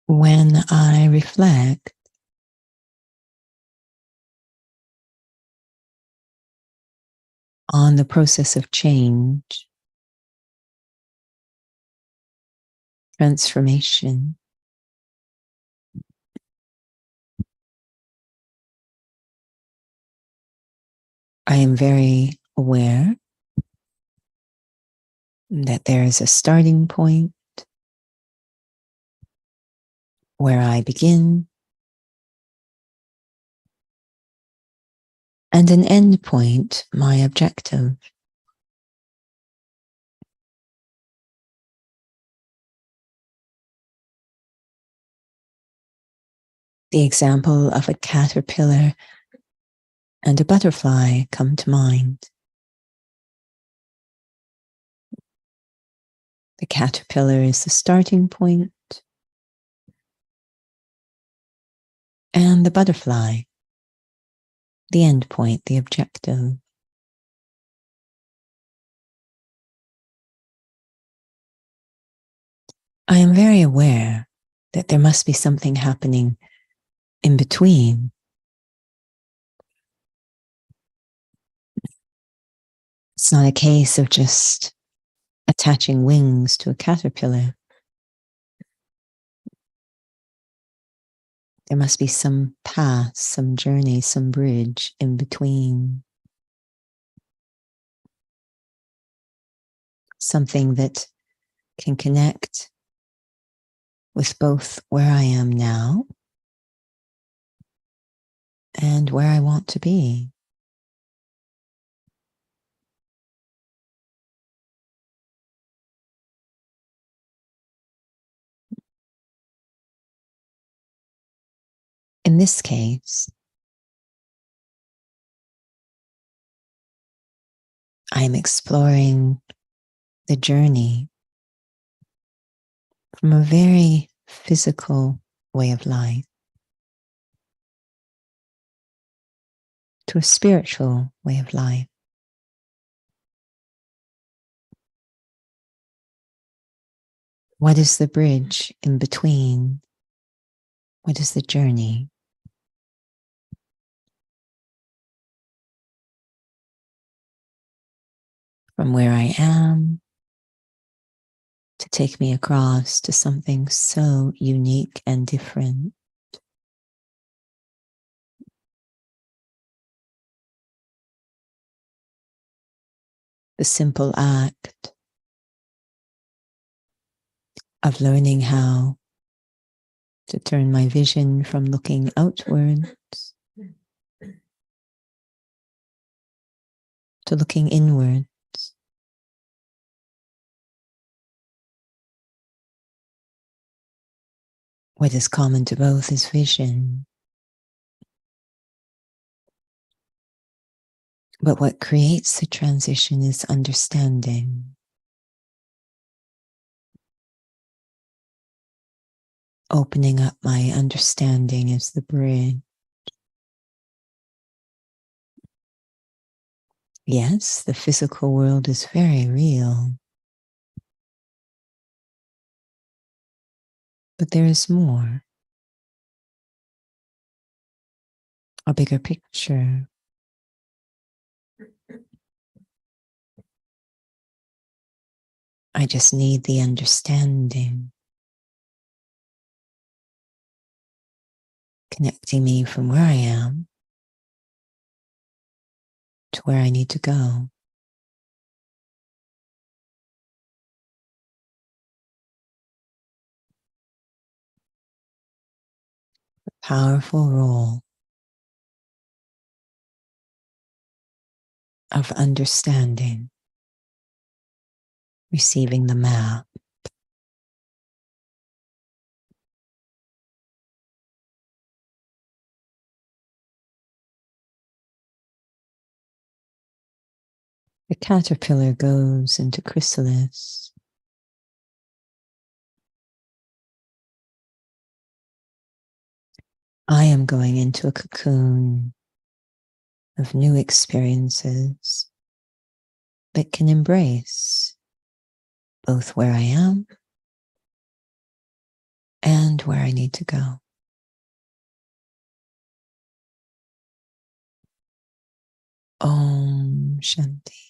When I reflect on the process of change, transformation, I am very aware that there is a starting point where I begin and an end point, my objective. The example of a caterpillar and a butterfly come to mind. The caterpillar is the starting point, and the butterfly, the end point, the objective. I am very aware that there must be something happening in between. It's not a case of just attaching wings to a caterpillar. There must be some path, some journey, some bridge in between. Something that can connect with both where I am now and where I want to be. In this case, I am exploring the journey from a very physical way of life to a spiritual way of life. What is the bridge in between? What is the journey? From where I am to take me across to something so unique and different. The simple act of learning how to turn my vision from looking outwards to looking inward. What is common to both is vision. But what creates the transition is understanding. Opening up my understanding is the bridge. Yes, the physical world is very real. But there is more. A bigger picture. I just need the understanding. Connecting me from where I am to where I need to go. The powerful role of understanding, receiving the map. The caterpillar goes into chrysalis. I am going into a cocoon of new experiences that can embrace both where I am and where I need to go. Om Shanti.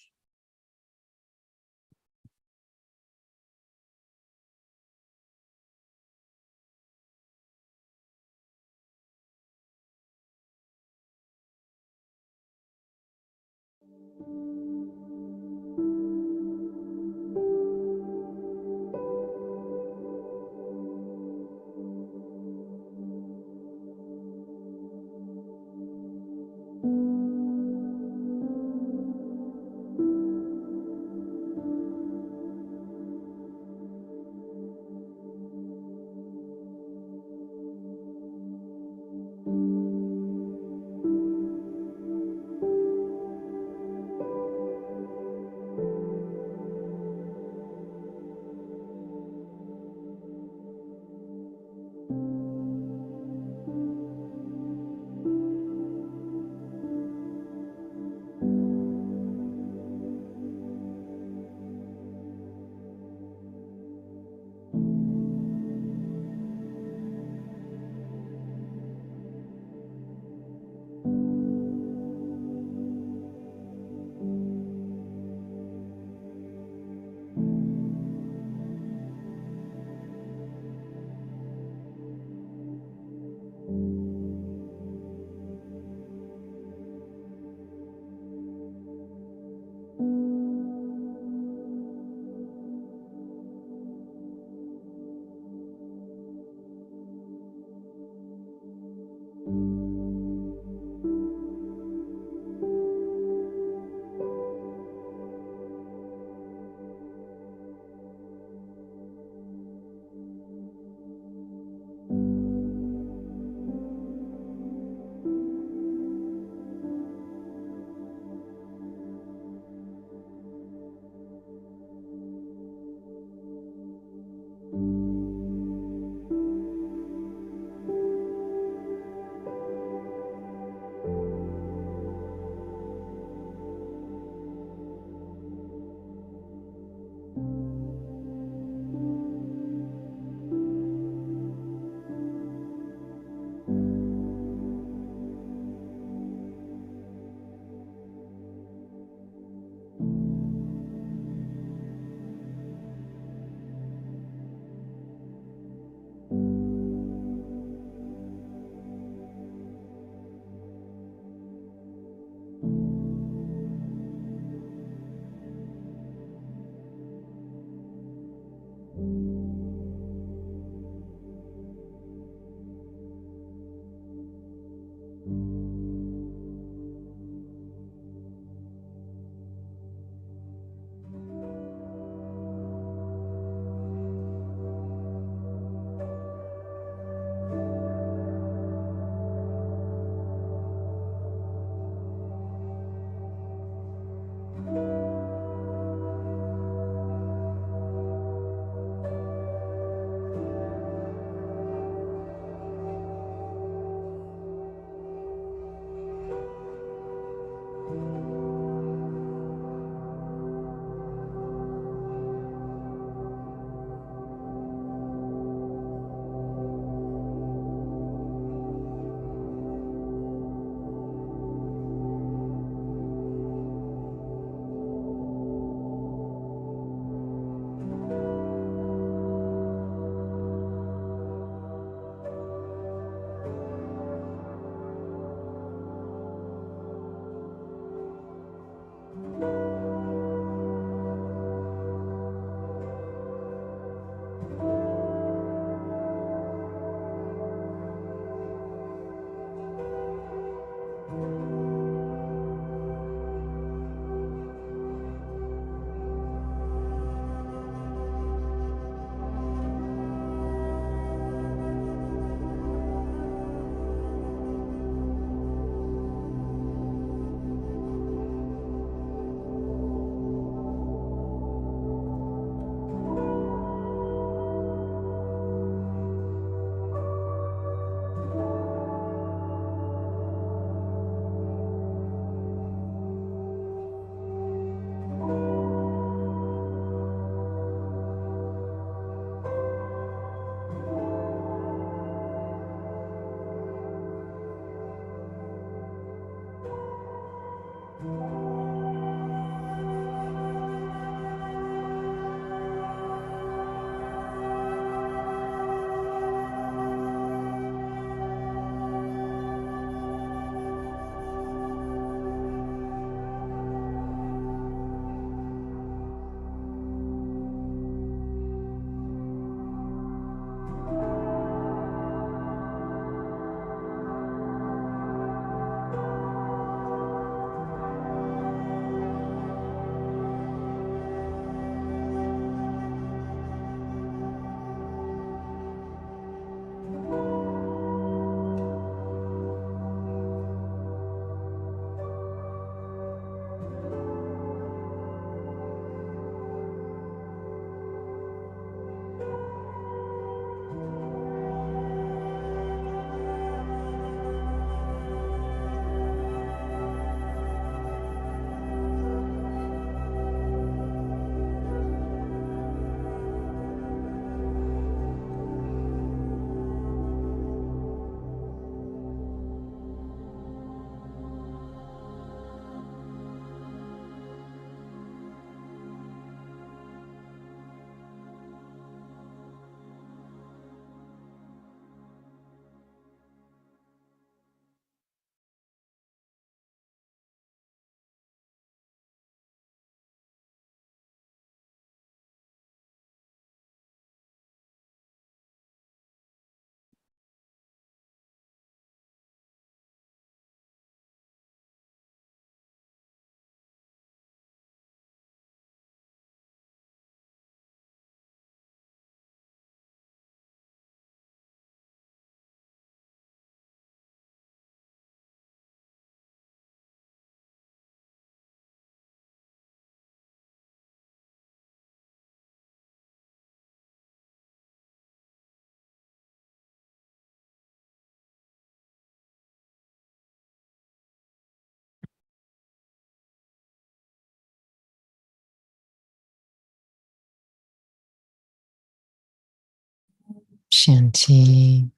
Shanti.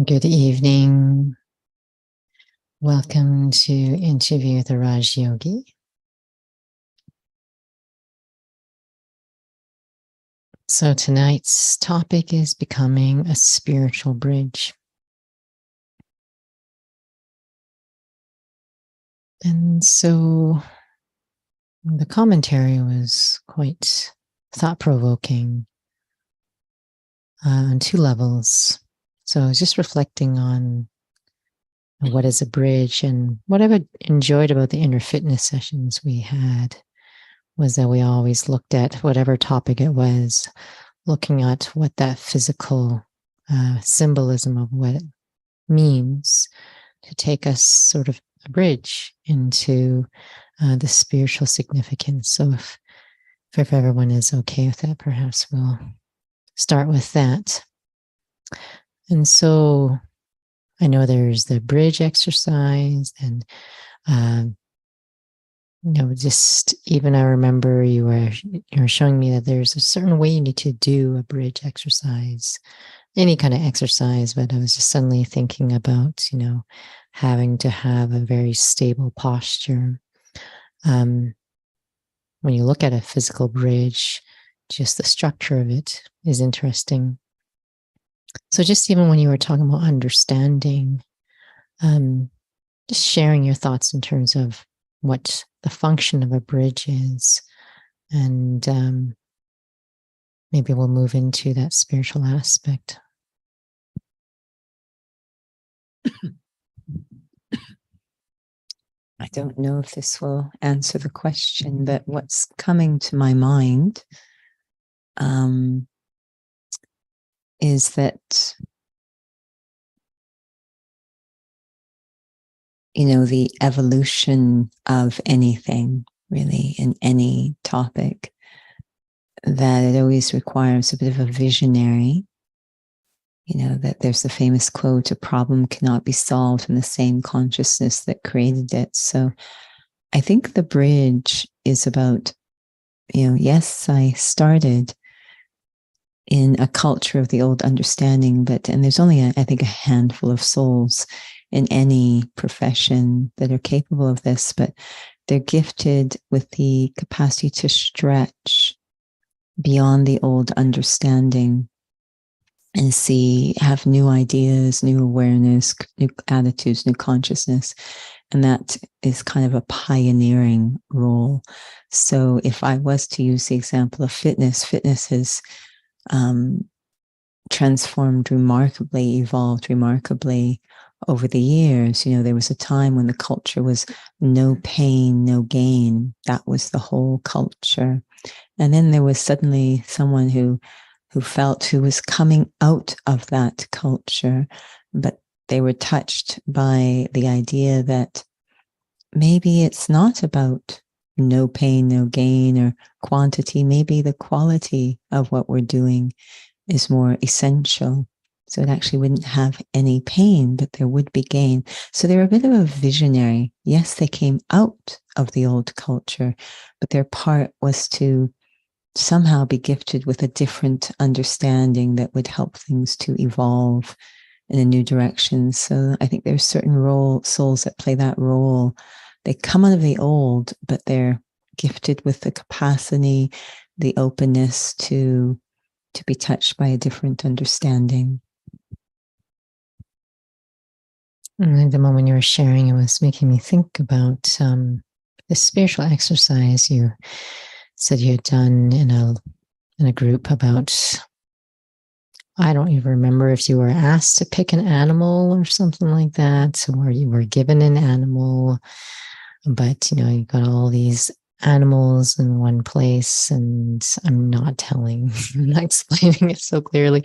Good evening. Welcome to Interview with the Raj Yogi. So tonight's topic is becoming a spiritual bridge. And so the commentary was quite thought-provoking on two levels. So I was just reflecting on what is a bridge, and what I've enjoyed about the inner fitness sessions we had was that we always looked at whatever topic it was, looking at what that physical symbolism of what it means to take us sort of a bridge into the spiritual significance. So if everyone is okay with that, perhaps we'll start with that. And so I know there's the bridge exercise, and just even I remember you were showing me that there's a certain way you need to do a bridge exercise, any kind of exercise. But I was just suddenly thinking about, having to have a very stable posture. When you look at a physical bridge, just the structure of it is interesting. So just even when you were talking about understanding, just sharing your thoughts in terms of what the function of a bridge is, and maybe we'll move into that spiritual aspect. I don't know if this will answer the question, but what's coming to my mind is that, the evolution of anything, really, in any topic, that it always requires a bit of a visionary. That there's the famous quote, a problem cannot be solved in the same consciousness that created it. So I think the bridge is about, yes, I started in a culture of the old understanding, and there's only, I think, a handful of souls in any profession that are capable of this, but they're gifted with the capacity to stretch beyond the old understanding and have new ideas, new awareness, new attitudes, new consciousness. And that is kind of a pioneering role. So if I was to use the example of fitness has transformed remarkably, evolved remarkably over the years. There was a time when the culture was no pain, no gain. That was the whole culture. And then there was suddenly someone who was coming out of that culture, but they were touched by the idea that maybe it's not about no pain, no gain, or quantity. Maybe the quality of what we're doing is more essential. So it actually wouldn't have any pain, but there would be gain. So they're a bit of a visionary. Yes, they came out of the old culture, but their part was to somehow be gifted with a different understanding that would help things to evolve in a new direction. So I think there's certain souls that play that role. They come out of the old, but they're gifted with the capacity, the openness to be touched by a different understanding. And the moment you were sharing, it was making me think about the spiritual exercise you said you had done in a group about, I don't even remember if you were asked to pick an animal or something like that, or you were given an animal, but you got all these animals in one place, and I'm not explaining it so clearly.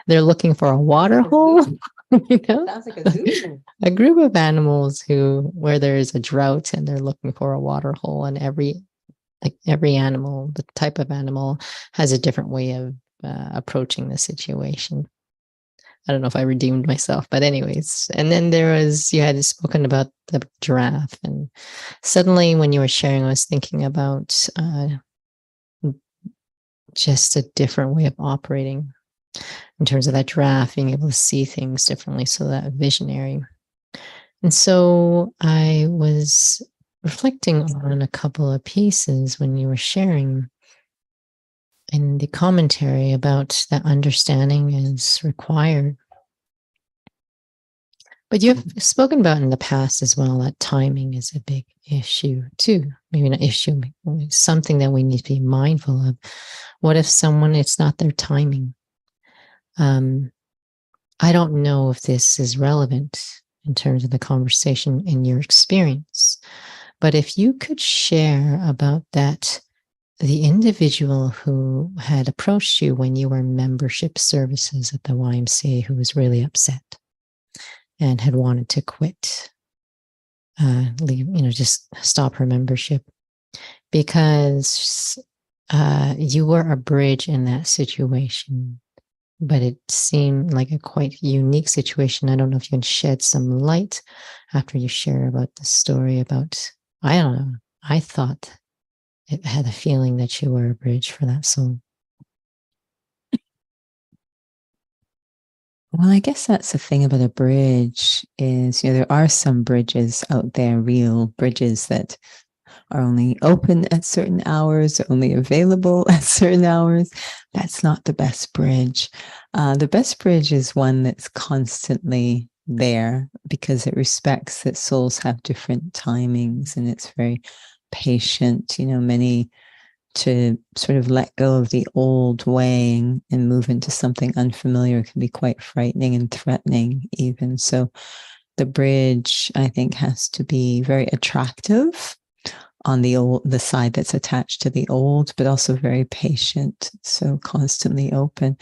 They're looking for a water hole. Sounds like a zoo. A group of animals where there is a drought and they're looking for a water hole, and every animal, the type of animal, has a different way of approaching the situation. I don't know if I redeemed myself, but anyways. And then you had spoken about the giraffe, and suddenly when you were sharing, I was thinking about just a different way of operating in terms of that draft, being able to see things differently. So that visionary. And so I was reflecting on a couple of pieces when you were sharing in the commentary about that understanding is required. But you've spoken about in the past as well that timing is a big issue too. Maybe not issue, something that we need to be mindful of. What if someone, it's not their timing? I don't know if this is relevant in terms of the conversation in your experience, but if you could share about that, the individual who had approached you when you were in membership services at the YMCA who was really upset and had wanted to quit, leave, just stop her membership because you were a bridge in that situation, but it seemed like a quite unique situation. I don't know if you can shed some light after you share about the story about, I don't know, I thought it had a feeling that you were a bridge for that soul. Well, I guess that's the thing about a bridge is, there are some bridges out there, real bridges that are only open at certain hours, only available at certain hours. That's not the best bridge. The best bridge is one that's constantly there because it respects that souls have different timings and it's very patient. Many to sort of let go of the old way and move into something unfamiliar can be quite frightening and threatening even. So the bridge, I think, has to be very attractive on the side that's attached to the old, but also very patient, so constantly open.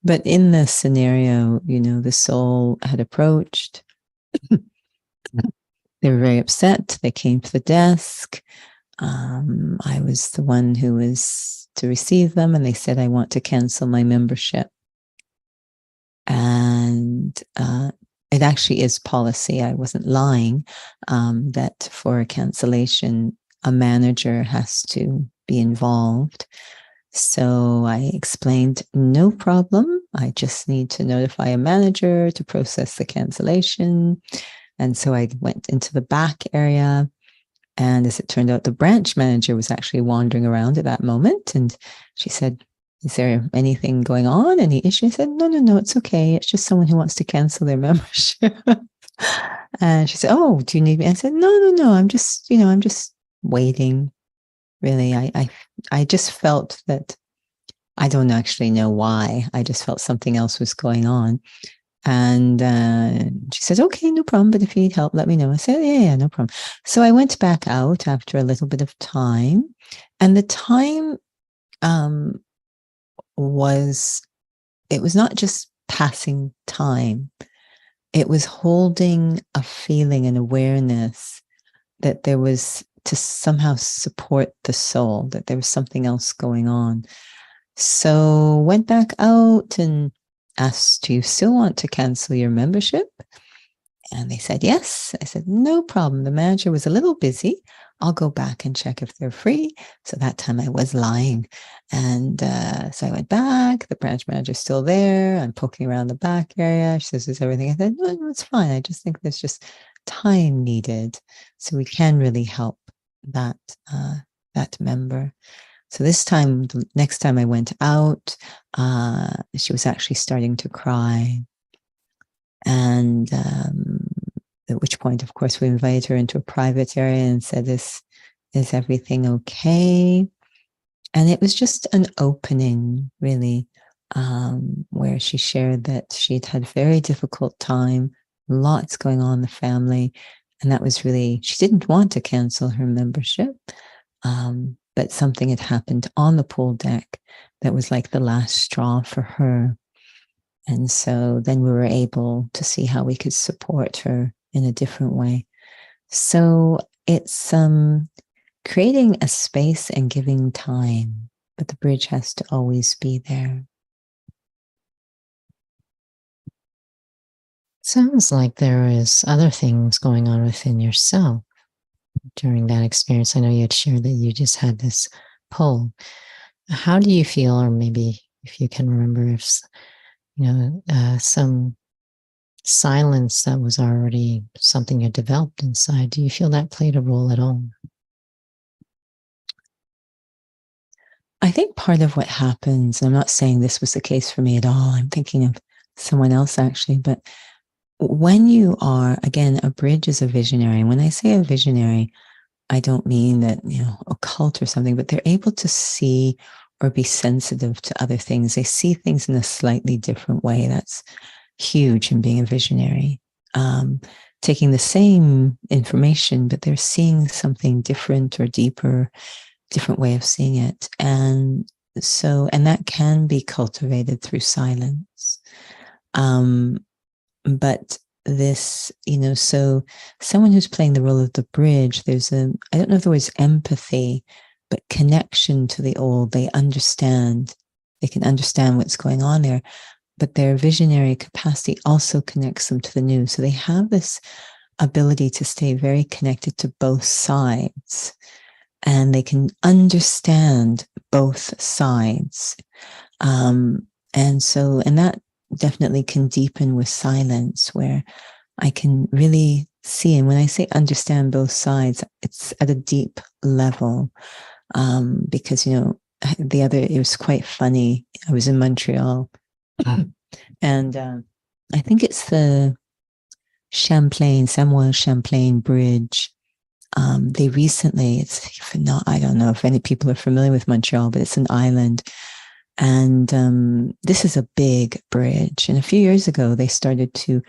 But in this scenario, the soul had approached. They were very upset. They came to the desk. I was the one who was to receive them, and they said, I want to cancel my membership. And it actually is policy. I wasn't lying, that for a cancellation, a manager has to be involved. So I explained, no problem. I just need to notify a manager to process the cancellation. And so I went into the back area. And as it turned out, the branch manager was actually wandering around at that moment. And she said, is there anything going on? Any issue? I said, no, it's okay. It's just someone who wants to cancel their membership. And she said, oh, do you need me? I said, no. I'm just waiting. Really, I just felt that, I don't actually know why. I just felt something else was going on. And she says, okay, no problem. But if you need help, let me know. I said, yeah, no problem. So I went back out after a little bit of time. And the time it was not just passing time. It was holding a feeling and awareness that there was to somehow support the soul, that there was something else going on. So went back out and asked, do you still want to cancel your membership? And they said, yes. I said, no problem. The manager was a little busy. I'll go back and check if they're free. So that time I was lying. And so I went back. The branch manager's still there. I'm poking around the back area. She says, is everything? I said, no, it's fine. I just think there's just time needed. So we can really help that member. So this time, the next time I went out, she was actually starting to cry. And at which point, of course, we invited her into a private area and said, is everything okay? And it was just an opening, really, where she shared that she'd had a very difficult time, lots going on in the family. And that was really, she didn't want to cancel her membership. But something had happened on the pool deck that was like the last straw for her. And so then we were able to see how we could support her in a different way. So it's creating a space and giving time, but the bridge has to always be there. Sounds like there is other things going on within yourself during that experience. I know you had shared that you just had this pull. how do you feel, or maybe if you can remember, if some silence that was already something you developed inside, do you feel that played a role at all? I think part of what happens, I'm not saying this was the case for me at all, I'm thinking of someone else actually, but when you are, again, a bridge is a visionary. When I say a visionary, I don't mean that, a cult or something, but they're able to see or be sensitive to other things. They see things in a slightly different way. That's huge in being a visionary. Taking the same information, but they're seeing something different or deeper, different way of seeing it. And that can be cultivated through silence. But this, so someone who's playing the role of the bridge, I don't know if the word's empathy, but connection to the old. They can understand what's going on there, but their visionary capacity also connects them to the new. So they have this ability to stay very connected to both sides, and they can understand both sides. And that definitely can deepen with silence, where I can really see. And when I say understand both sides, it's at a deep level. Because, it was quite funny. I was in Montreal and I think it's the Samuel Champlain Bridge. They recently, I don't know if any people are familiar with Montreal, but it's an island. And this is a big bridge. And a few years ago, they started to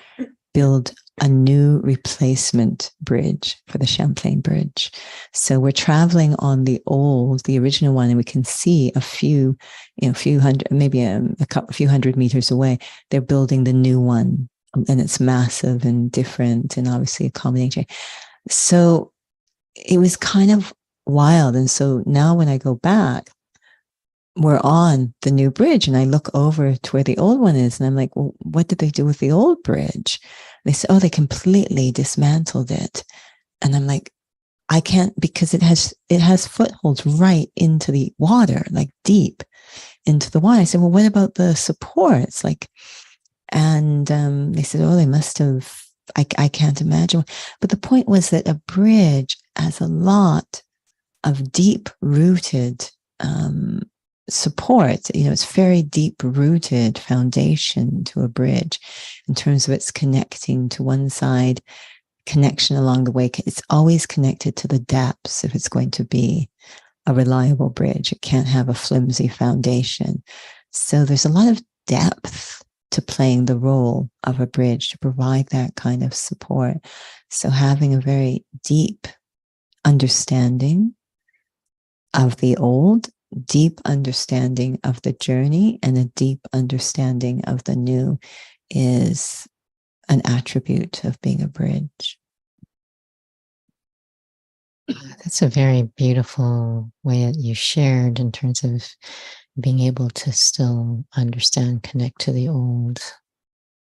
build a new replacement bridge for the Champlain Bridge. So we're traveling on the original one, and we can see a few hundred, maybe a few hundred meters away, they're building the new one. And it's massive and different and obviously accommodating. So it was kind of wild. And so now when I go back, we're on the new bridge, and I look over to where the old one is, and I'm like, well, what did they do with the old bridge? They said, oh, they completely dismantled it. And I'm like, I can't, because it has footholds right into the water, like deep into the water. I said, well, what about the supports? And they said, oh, they must have, I can't imagine. But the point was that a bridge has a lot of deep rooted support. It's very deep rooted foundation to a bridge in terms of its connecting to one side, connection along the way. It's always connected to the depths if it's going to be a reliable bridge. It can't have a flimsy foundation. So there's a lot of depth to playing the role of a bridge to provide that kind of support. So having a very deep understanding of the old, deep understanding of the journey, and a deep understanding of the new is an attribute of being a bridge. That's a very beautiful way that you shared in terms of being able to still understand, connect to the old,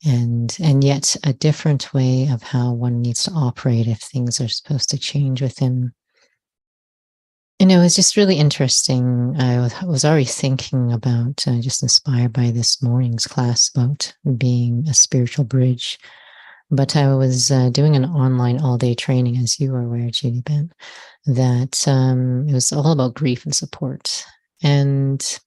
and yet a different way of how one needs to operate if things are supposed to change within. It's just really interesting. I was already thinking about, just inspired by this morning's class about being a spiritual bridge. But I was doing an online all-day training, as you are aware, Judy Ben, that it was all about grief and support. And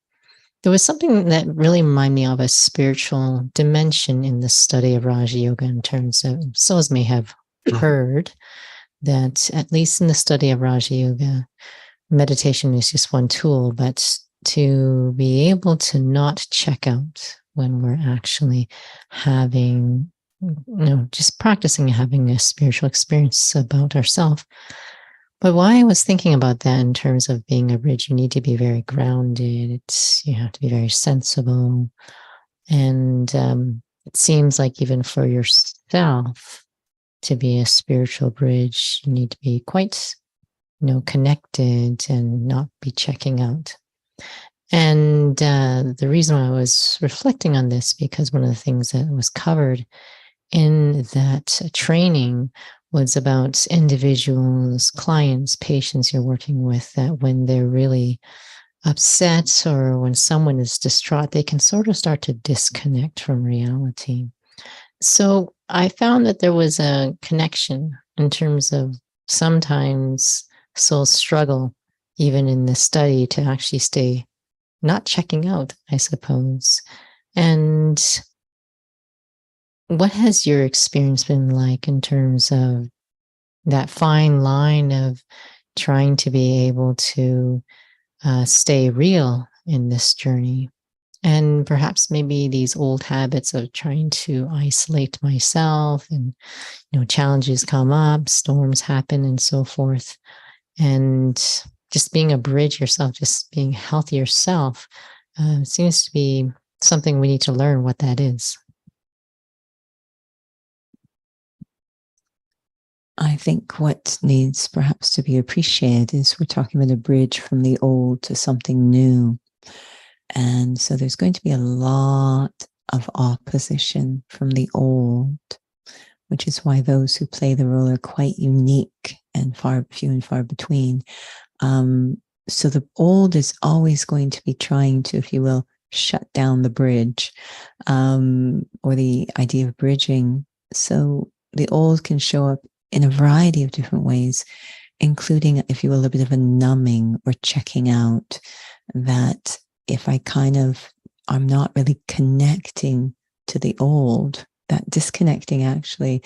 there was something that really reminded me of a spiritual dimension in the study of Raja Yoga, in terms of, souls may have heard that, at least in the study of Raja Yoga, meditation is just one tool, but to be able to not check out when we're actually having, just practicing having a spiritual experience about ourselves. But why I was thinking about that in terms of being a bridge, you need to be very grounded. You have to be very sensible. And it seems like even for yourself to be a spiritual bridge, you need to be quite connected and not be checking out. And the reason I was reflecting on this, because one of the things that was covered in that training was about individuals, clients, patients you're working with, that when they're really upset or when someone is distraught, they can sort of start to disconnect from reality. So I found that there was a connection in terms of sometimes souls struggle, even in the study, to actually stay not checking out, I suppose. And what has your experience been like in terms of that fine line of trying to be able to stay real in this journey? And perhaps maybe these old habits of trying to isolate myself, and challenges come up, storms happen, and so forth, and just being a bridge yourself, just being healthy yourself, seems to be something we need to learn what that is. I think what needs perhaps to be appreciated is we're talking about a bridge from the old to something new. And so there's going to be a lot of opposition from the old, which is why those who play the role are quite unique and few and far between. So the old is always going to be trying to, if you will, shut down the bridge, or the idea of bridging. So the old can show up in a variety of different ways, including, if you will, a bit of a numbing or checking out, that if I'm not really connecting to the old, that disconnecting actually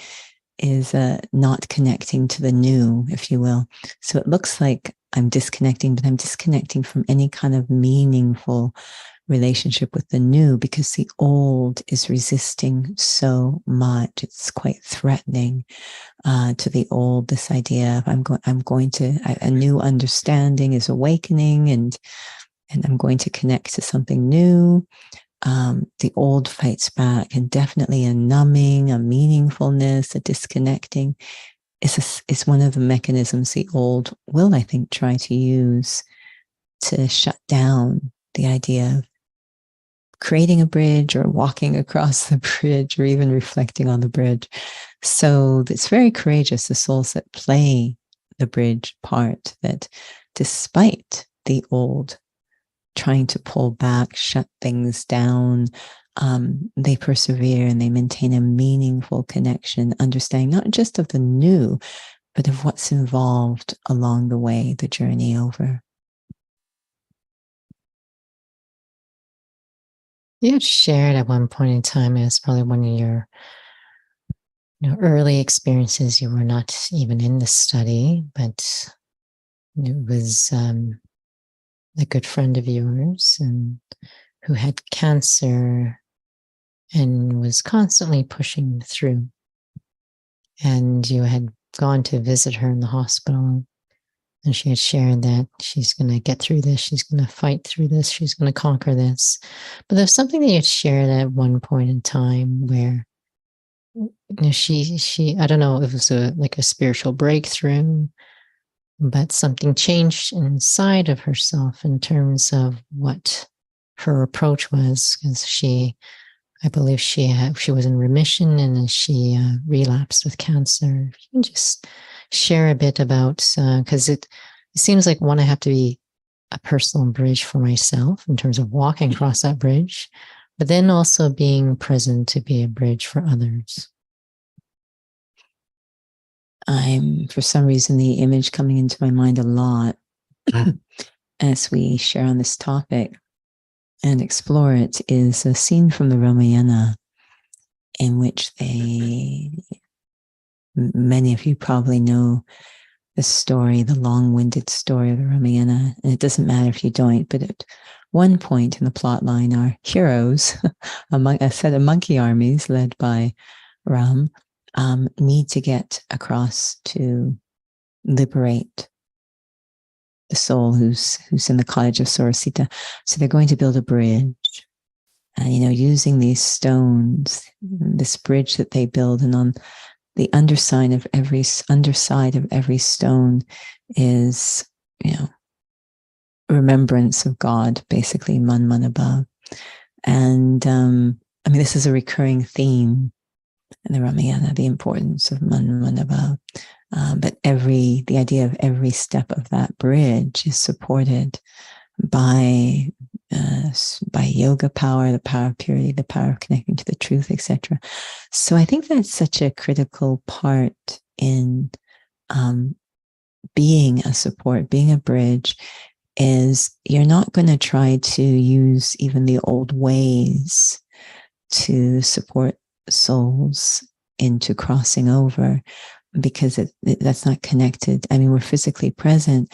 is not connecting to the new, if you will. So it looks like I'm disconnecting, but I'm disconnecting from any kind of meaningful relationship with the new, because the old is resisting so much. It's quite threatening to the old. This idea of a new understanding is awakening, and I'm going to connect to something new. The old fights back, and definitely a numbing, a meaningfulness, a disconnecting is one of the mechanisms the old will, I think, try to use to shut down the idea of creating a bridge or walking across the bridge or even reflecting on the bridge. So it's very courageous, the souls that play the bridge part, that despite the old trying to pull back, shut things down, they persevere and they maintain a meaningful connection, understanding not just of the new, but of what's involved along the way, the journey over. You had shared at one point in time, it was probably one of your early experiences. You were not even in the study, but it was a good friend of yours and who had cancer and was constantly pushing through. And you had gone to visit her in the hospital, and she had shared that she's going to get through this. She's going to fight through this. She's going to conquer this. But there's something that you had shared at one point in time where she I don't know if it was like a spiritual breakthrough, but something changed inside of herself in terms of what her approach was, because I believe she was in remission, and then she relapsed with cancer. If you can just share a bit about, because it seems like, one, I have to be a personal bridge for myself in terms of walking across that bridge, but then also being present to be a bridge for others. For some reason, the image coming into my mind a lot as we share on this topic and explore it is a scene from the Ramayana, in which many of you probably know the story, the long-winded story of the Ramayana, and it doesn't matter if you don't, but at one point in the plot line, our heroes, a set of monkey armies led by Ram, need to get across to liberate the soul who's in the cottage of Surasita. So they're going to build a bridge, and using these stones, this bridge that they build, and on the underside of every stone is remembrance of God, basically Man Man above. And this is a recurring theme in the Ramayana, the importance of Man Man above. But the idea of every step of that bridge is supported by yoga power, the power of purity, the power of connecting to the truth, etc. So I think that's such a critical part in being a support, being a bridge, is you're not going to try to use even the old ways to support souls into crossing over, because that's not connected. I mean, we're physically present.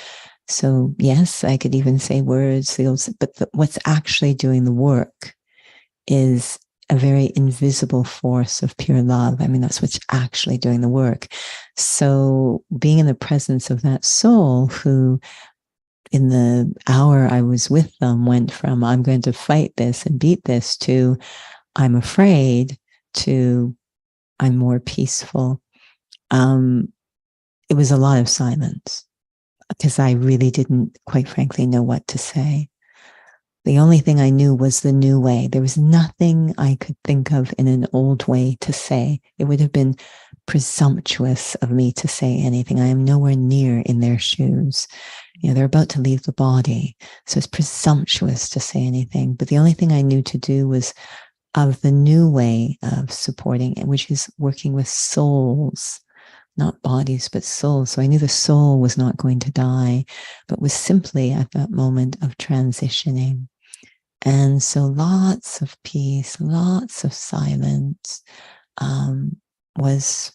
So yes, I could even say words, but what's actually doing the work is a very invisible force of pure love. I mean, that's what's actually doing the work. So being in the presence of that soul who, in the hour I was with them, went from I'm going to fight this and beat this to I'm afraid to I'm more peaceful. It was a lot of silence because I really didn't, quite frankly, know what to say. The only thing I knew was the new way. There was nothing I could think of in an old way to say. It would have been presumptuous of me to say anything. I am nowhere near in their shoes. You know, they're about to leave the body. So it's presumptuous to say anything. But the only thing I knew to do was of the new way of supporting, which is working with souls, not bodies, but souls. So I knew the soul was not going to die, but was simply at that moment of transitioning. And so lots of peace, lots of silence was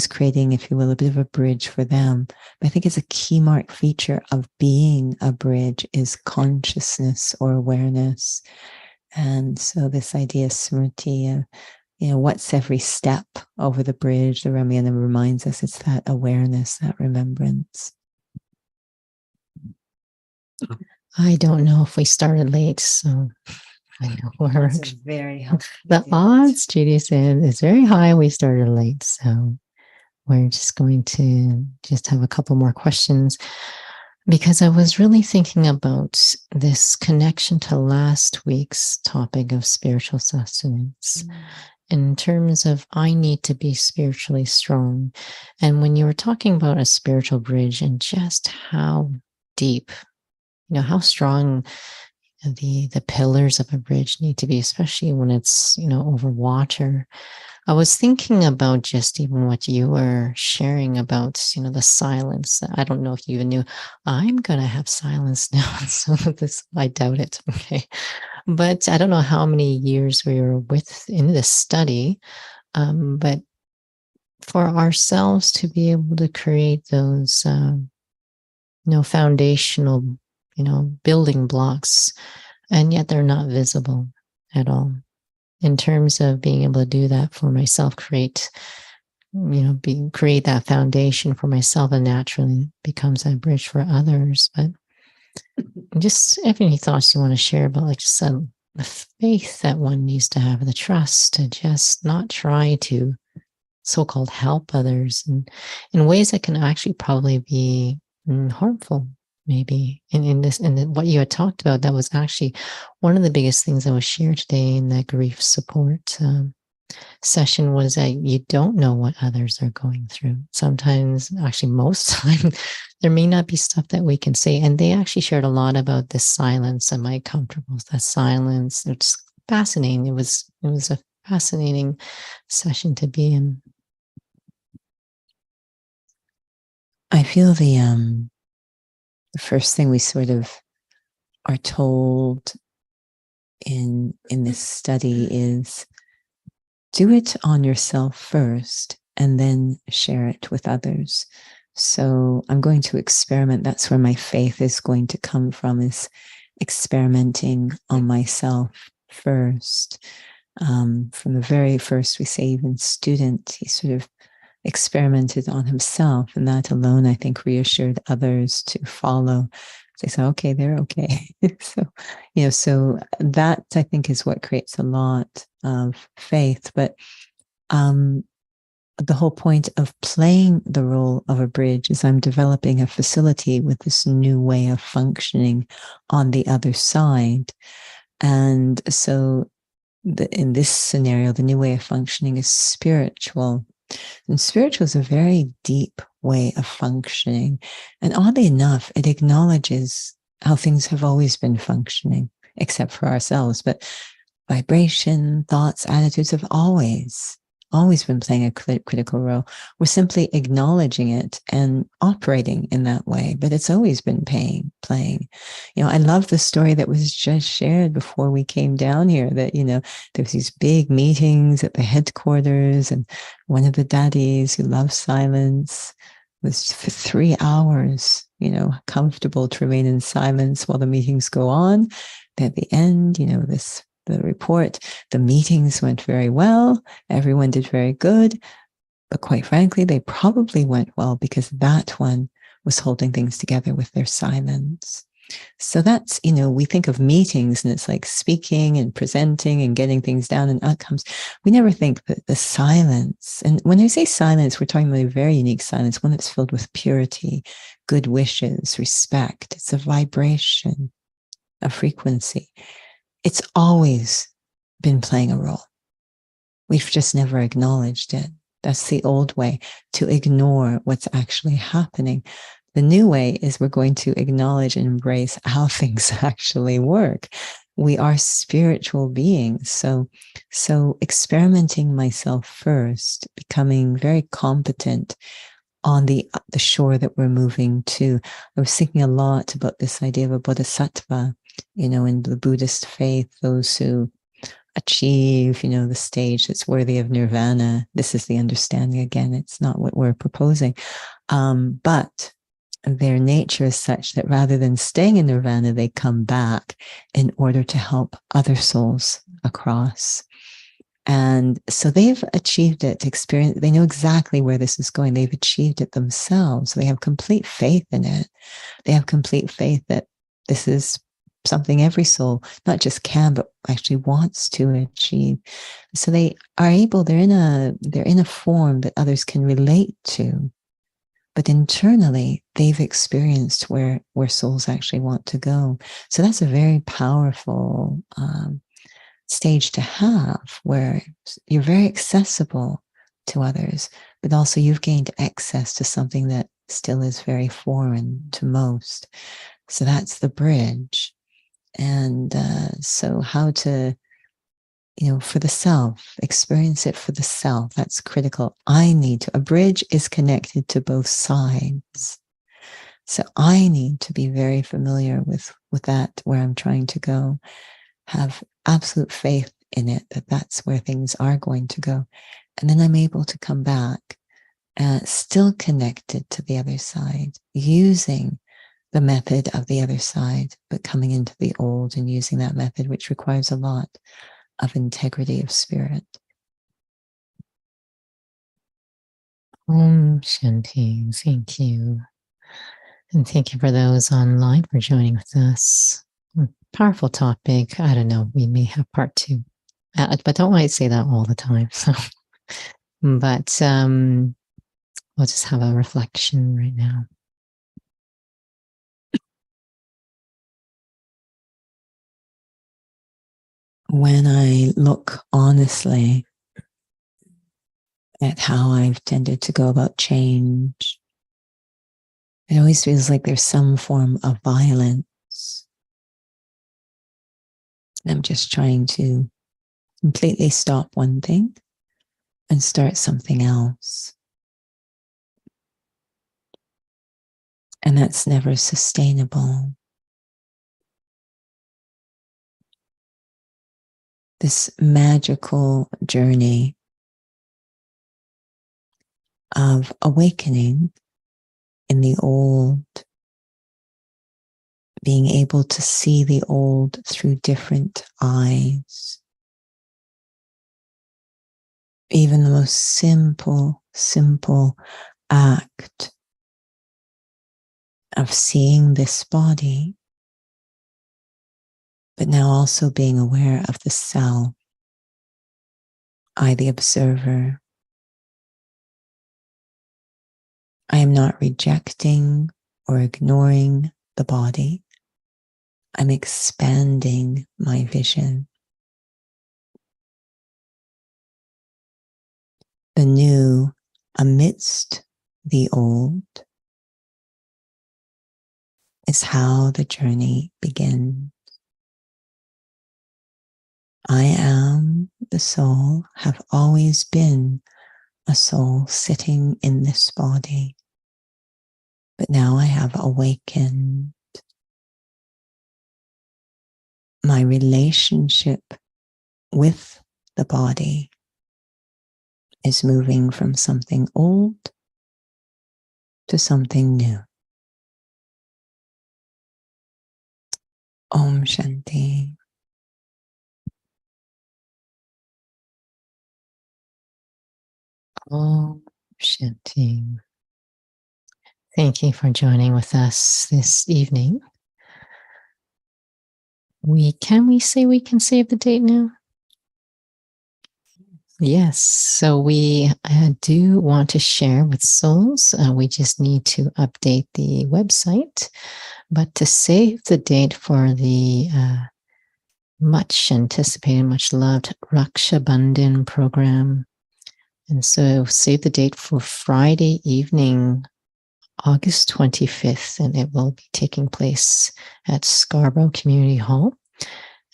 creating, if you will, a bit of a bridge for them. But I think it's a key mark feature of being a bridge is consciousness or awareness. And so this idea, smriti, what's every step over the bridge? The Ramayana reminds us it's that awareness, that remembrance. I don't know if we started late, so I know we're very helpful. The odds, Judy said, is very high. We started late, so we're just going to just have a couple more questions, because I was really thinking about this connection to last week's topic of spiritual sustenance. In terms of, I need to be spiritually strong. And when you were talking about a spiritual bridge and just how deep, how strong the pillars of a bridge need to be, especially when it's, over water. I was thinking about just even what you were sharing about, the silence. I don't know if you even knew I'm going to have silence now. So I doubt it. Okay. But I don't know how many years we were in this study. But for ourselves to be able to create those, foundational, building blocks, and yet they're not visible at all. In terms of being able to do that for myself, create that foundation for myself, and naturally becomes that bridge for others. But just if any thoughts you want to share about, like, just the faith that one needs to have, the trust to just not try to so-called help others in ways that can actually probably be harmful. Maybe in what you had talked about, that was actually one of the biggest things that was shared today in the grief support session, was that you don't know what others are going through. Sometimes, actually most time, there may not be stuff that we can say. And they actually shared a lot about the silence. Am I comfortable with that silence? It's fascinating. It was a fascinating session to be in. I feel the first thing we sort of are told in this study is do it on yourself first and then share it with others. So I'm going to experiment. That's where my faith is going to come from, is experimenting on myself first. From the very first, we say, even student, he sort of experimented on himself, and that alone, I think, reassured others to follow. They say, okay, they're okay. So that, I think, is what creates a lot of faith. But the whole point of playing the role of a bridge is I'm developing a facility with this new way of functioning on the other side. And so in this scenario, the new way of functioning is spiritual. And spiritual is a very deep way of functioning. And oddly enough, it acknowledges how things have always been functioning, except for ourselves. But vibration, thoughts, attitudes have always been playing a critical role. We're simply acknowledging it and operating in that way, but it's always been playing. I love the story that was just shared before we came down here, that, there's these big meetings at the headquarters, and one of the daddies who loves silence was for 3 hours, comfortable to remain in silence while the meetings go on. At the end, the report, the meetings went very well. Everyone did very good. But quite frankly, they probably went well because that one was holding things together with their silence. So that's, we think of meetings and it's like speaking and presenting and getting things down and outcomes. We never think that the silence, and when I say silence, we're talking about a very unique silence, one that's filled with purity, good wishes, respect. It's a vibration, a frequency. It's always been playing a role. We've just never acknowledged it. That's the old way, to ignore what's actually happening. The new way is we're going to acknowledge and embrace how things actually work. We are spiritual beings. So experimenting myself first, becoming very competent on the shore that we're moving to. I was thinking a lot about this idea of a bodhisattva, in the Buddhist faith, those who achieve, the stage that's worthy of nirvana. This is the understanding. Again, it's not what we're proposing. But their nature is such that rather than staying in nirvana, they come back in order to help other souls across. And so they've achieved it, experience. They know exactly where this is going. They've achieved it themselves. They have complete faith in it. They have complete faith that this is something every soul not just can, but actually wants to achieve. So they are able, they're in a form that others can relate to. But internally, they've experienced where souls actually want to go. So that's a very powerful stage to have, where you're very accessible to others, but also you've gained access to something that still is very foreign to most. So that's the bridge. And so how to, for the self, experience it for the self. That's critical. A bridge is connected to both sides. So I need to be very familiar with that, where I'm trying to go, have absolute faith in it, that that's where things are going to go. And then I'm able to come back, still connected to the other side, using the method of the other side, but coming into the old and using that method, which requires a lot of integrity of spirit. Om Shanti. Thank you. And thank you for those online for joining with us. Powerful topic. I don't know. We may have part 2, but don't want to say that all the time. So, but we'll just have a reflection right now. When I look honestly at how I've tended to go about change, it always feels like there's some form of violence. I'm just trying to completely stop one thing and start something else. And that's never sustainable. This magical journey of awakening in the old, being able to see the old through different eyes. Even the most simple act of seeing this body, but now also being aware of the self, I, the observer. I am not rejecting or ignoring the body. I'm expanding my vision. The new amidst the old, is how the journey begins. I am the soul, have always been a soul sitting in this body. But now I have awakened. My relationship with the body is moving from something old to something new. Om Shanti. Om Shanti. Thank you for joining with us this evening. We can save the date now? Yes. So we do want to share with souls. We just need to update the website. But to save the date for the much anticipated, much loved Raksha Bandhan program, and so save the date for Friday evening, August 25th, and it will be taking place at Scarborough Community Hall.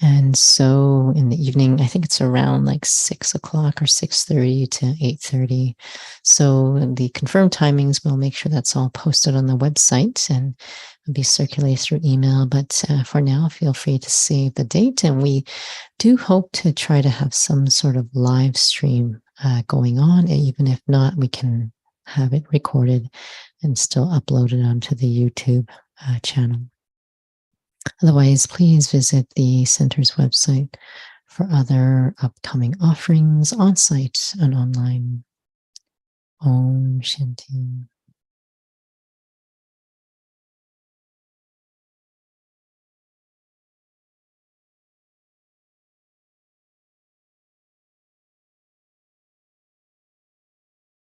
And so in the evening, I think it's around like 6 o'clock or 6:30 to 8:30. So the confirmed timings, we'll make sure that's all posted on the website and be circulated through email. But for now, feel free to save the date. And we do hope to try to have some sort of live stream going on. And even if not, we can have it recorded and still upload it onto the YouTube channel. Otherwise, please visit the center's website for other upcoming offerings on site and online. Om Shanti.